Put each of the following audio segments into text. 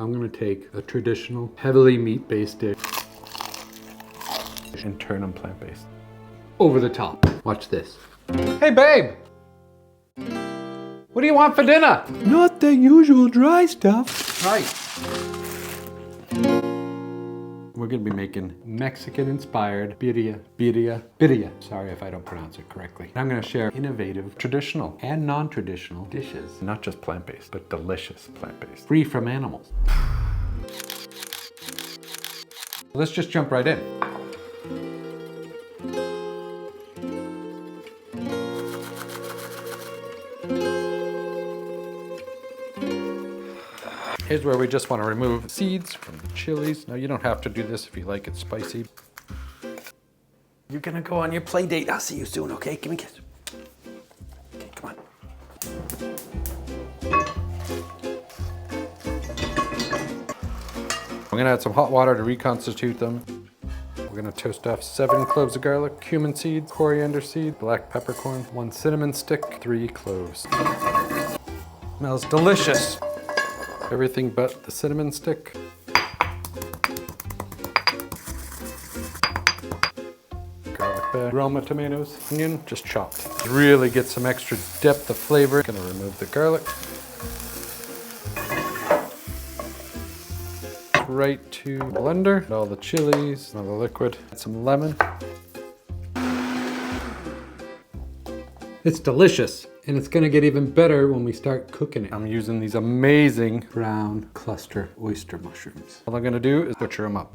I'm gonna take a traditional, heavily meat-based dish and turn them plant-based. Over the top. Watch this. Hey babe! What do you want for dinner? Not the usual dry stuff. Right. We're gonna be making Mexican-inspired birria. Sorry if I don't pronounce it correctly. I'm gonna share innovative, traditional, and non-traditional dishes. Not just plant-based, but delicious plant-based. Free from animals. Let's just jump right in. Here's where we just want to remove seeds from the chilies. Now you don't have to do this if you like it spicy. You're gonna go on your play date. I'll see you soon, okay? Give me a kiss. Okay, come on. I'm gonna add some hot water to reconstitute them. We're gonna toast off 7 cloves of garlic, cumin seeds, coriander seed, black peppercorn, 1 cinnamon stick, 3 cloves. Smells delicious. Everything but the cinnamon stick. Garlic back. Roma tomatoes, onion, just chopped. Really get some extra depth of flavor. Gonna remove the garlic. Right to blender. All the chilies, all the liquid. Add some lemon. It's delicious, and it's gonna get even better when we start cooking it. I'm using these amazing brown cluster oyster mushrooms. All I'm gonna do is butcher them up.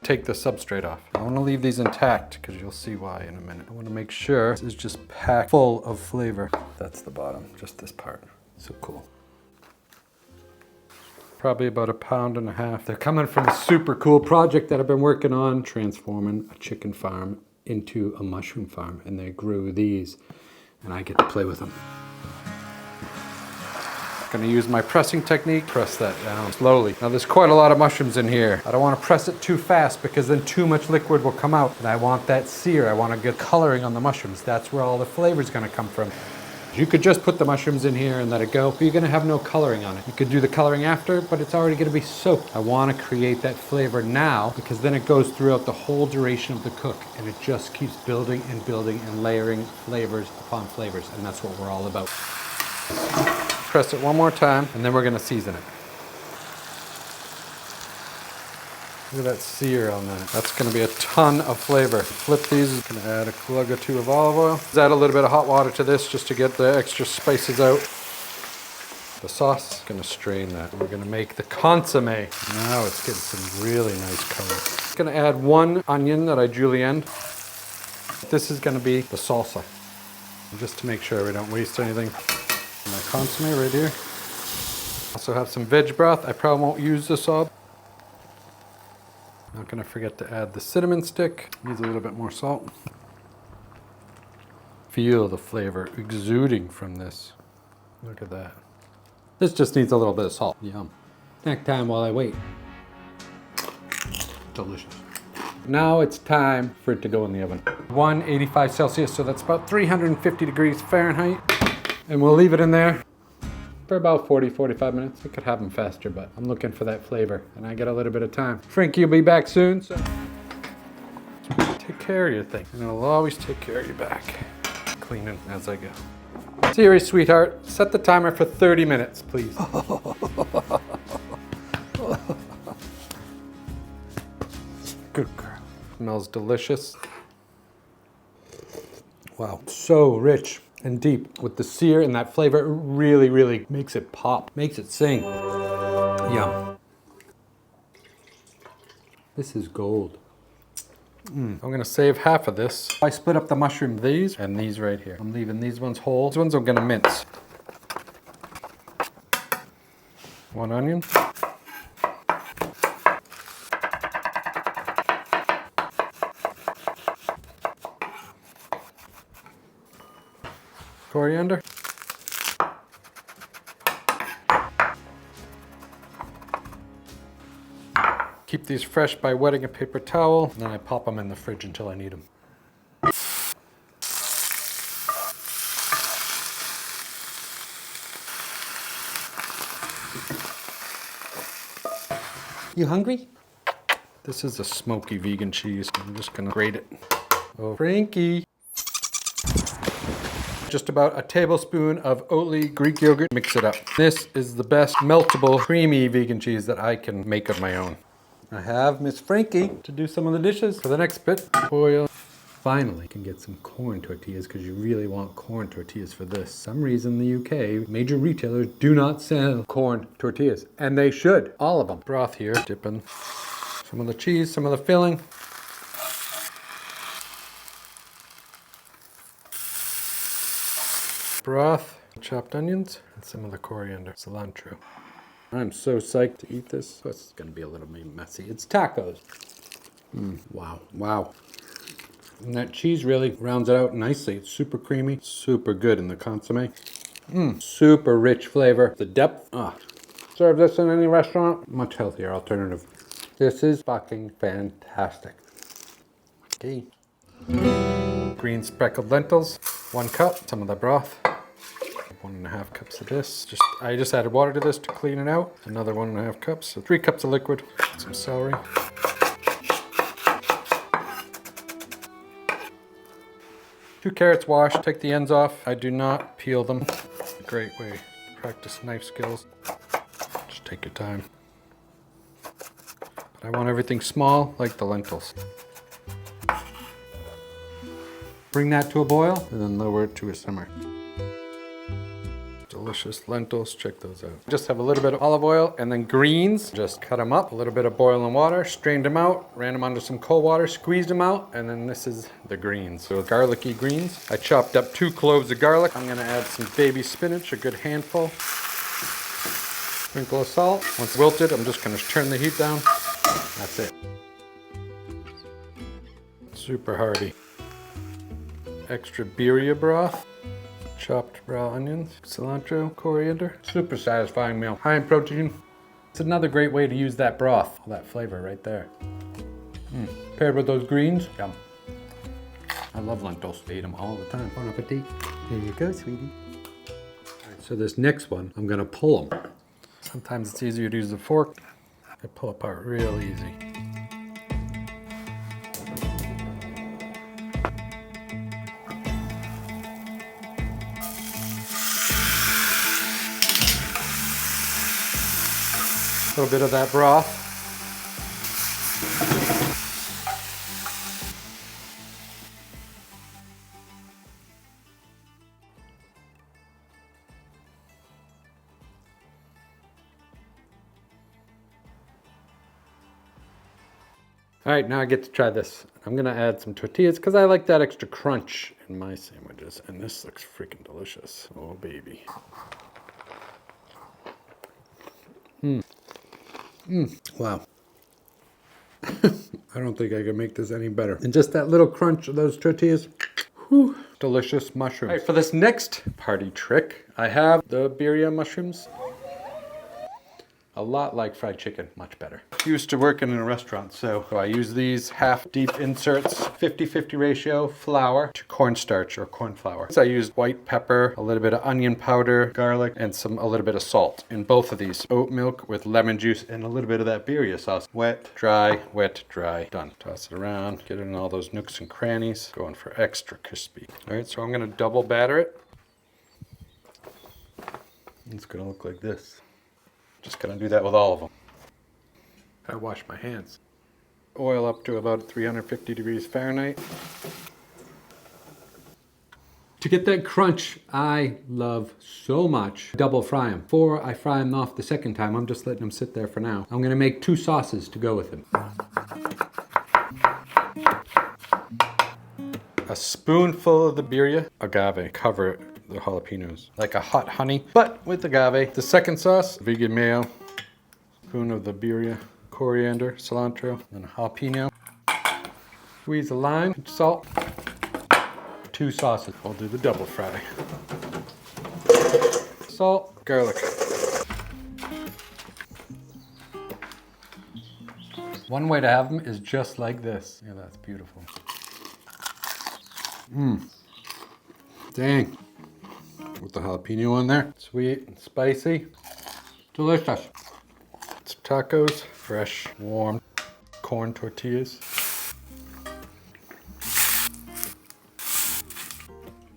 Take the substrate off. I wanna leave these intact because you'll see why in a minute. I wanna make sure this is just packed full of flavor. That's the bottom, just this part. So cool. Probably about 1.5 pounds. They're coming from a super cool project that I've been working on, transforming a chicken farm into a mushroom farm, and they grew these. And I get to play with them. Gonna use my pressing technique, press that down slowly. Now there's quite a lot of mushrooms in here. I don't wanna press it too fast because then too much liquid will come out. And I want that sear, I wanna get coloring on the mushrooms. That's where all the flavor's gonna come from. You could just put the mushrooms in here and let it go, but you're gonna have no coloring on it. You could do the coloring after, but it's already gonna be soaked. I wanna create that flavor now because then it goes throughout the whole duration of the cook and it just keeps building and building and layering flavors upon flavors, and that's what we're all about. Press it one more time and then we're gonna season it. Look at that sear on that. That's gonna be a ton of flavor. Flip these, gonna add a glug or 2 of olive oil. Add a little bit of hot water to this just to get the extra spices out. The sauce, gonna strain that. We're gonna make the consomme. Now it's getting some really nice color. Gonna add 1 onion that I julienned. This is gonna be the salsa. Just to make sure we don't waste anything. My consomme right here. Also have some veg broth. I probably won't use this all. Not gonna forget to add the cinnamon stick. Needs a little bit more salt. Feel the flavor exuding from this. Look at that. This just needs a little bit of salt. Yum. Snack time while I wait. Delicious. Now it's time for it to go in the oven. 185 Celsius, so that's about 350 degrees Fahrenheit. And we'll leave it in there for about 40-45 minutes. I could have them faster, but I'm looking for that flavor and I got a little bit of time. Frankie will be back soon, so take care of your thing. And I'll always take care of your back. Cleaning as I go. Siri, sweetheart, set the timer for 30 minutes, please. Good girl. Smells delicious. Wow, so rich and deep with the sear and that flavor. It really, really makes it pop, makes it sing. Yum. This is gold. I'm gonna save half of this. I split up the mushroom, these and these right here. I'm leaving these ones whole. These ones I'm gonna mince. 1 onion. Coriander. Keep these fresh by wetting a paper towel, and then I pop them in the fridge until I need them. You hungry? This is a smoky vegan cheese. I'm just gonna grate it. Oh, Frankie. Just about a tablespoon of Oatly Greek yogurt. Mix it up. This is the best meltable, creamy vegan cheese that I can make of my own. I have Miss Frankie to do some of the dishes. For the next bit, oil. Finally, you can get some corn tortillas because you really want corn tortillas for this. For some reason, in the UK, major retailers do not sell corn tortillas, and they should. All of them. Broth here, dipping some of the cheese, some of the filling. Broth, chopped onions, and some of the coriander, cilantro. I'm so psyched to eat this. Oh, it's gonna be a little messy. It's tacos. Wow, wow. And that cheese really rounds it out nicely. It's super creamy, super good in the consomme. Super rich flavor. The depth, serve this in any restaurant, much healthier alternative. This is fucking fantastic. Okay. Green speckled lentils, 1 cup, some of the broth. 1.5 cups of this. I just added water to this to clean it out. Another 1.5 cups, so 3 cups of liquid. Some celery. Two carrots washed, take the ends off. I do not peel them. A great way to practice knife skills. Just take your time. But I want everything small, like the lentils. Bring that to a boil, and then lower it to a simmer. Delicious lentils, check those out. Just have a little bit of olive oil and then greens. Just cut them up, a little bit of boiling water, strained them out, ran them under some cold water, squeezed them out, and then this is the greens. So garlicky greens. I chopped up 2 cloves of garlic. I'm gonna add some baby spinach, a good handful. Sprinkle of salt. Once wilted, I'm just gonna turn the heat down. That's it. Super hearty. Extra birria broth. Chopped raw onions, cilantro, coriander. Super satisfying meal. High in protein. It's another great way to use that broth, all that flavor right there. Paired with those greens, yum. I love lentils. I eat them all the time. Bon appetit. Here you go, sweetie. All right, so this next one, I'm gonna pull them. Sometimes it's easier to use the fork. They pull apart real easy. A little bit of that broth. All right, now I get to try this. I'm gonna add some tortillas because I like that extra crunch in my sandwiches, and this looks freaking delicious. Oh, baby. Wow. I don't think I can make this any better. And just that little crunch of those tortillas. Whew, delicious mushrooms. All right, for this next party trick, I have the birria mushrooms. A lot like fried chicken, much better. Used to working in a restaurant, so I use these half deep inserts, 50-50 ratio flour to cornstarch or corn flour. So I used white pepper, a little bit of onion powder, garlic, and a little bit of salt in both of these. Oat milk with lemon juice and a little bit of that birria sauce. Wet, dry, done. Toss it around, get it in all those nooks and crannies. Going for extra crispy. All right, so I'm gonna double batter it. It's gonna look like this. Just gonna do that with all of them. I wash my hands. Oil up to about 350 degrees Fahrenheit. To get that crunch I love so much, double fry them. Before I fry them off the second time, I'm just letting them sit there for now. I'm gonna make 2 sauces to go with them. A spoonful of the birria, agave, cover the jalapenos like a hot honey, but with agave. The second sauce, vegan mayo, spoon of the birria, coriander, cilantro, and a jalapeno. Squeeze a lime, salt. 2 sauces. I'll do the double fry. Salt, garlic. One way to have them is just like this. Yeah, that's beautiful. Dang. With the jalapeno on there. Sweet and spicy. Delicious. It's tacos, fresh, warm corn tortillas.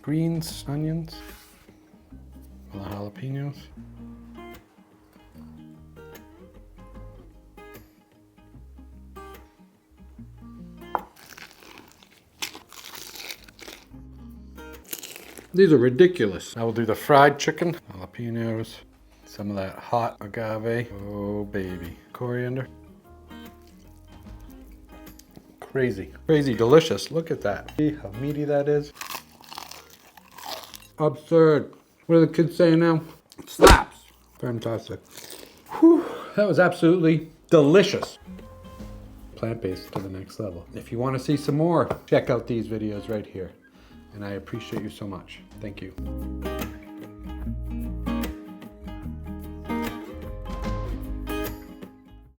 Greens, onions, the jalapenos. These are ridiculous. I will do the fried chicken, jalapenos, some of that hot agave. Oh baby. Coriander. Crazy. Crazy delicious. Look at that. See how meaty that is? Absurd. What are the kids saying now? It slaps. Fantastic. Whew, that was absolutely delicious. Plant-based to the next level. If you want to see some more, check out these videos right here. And I appreciate you so much. Thank you.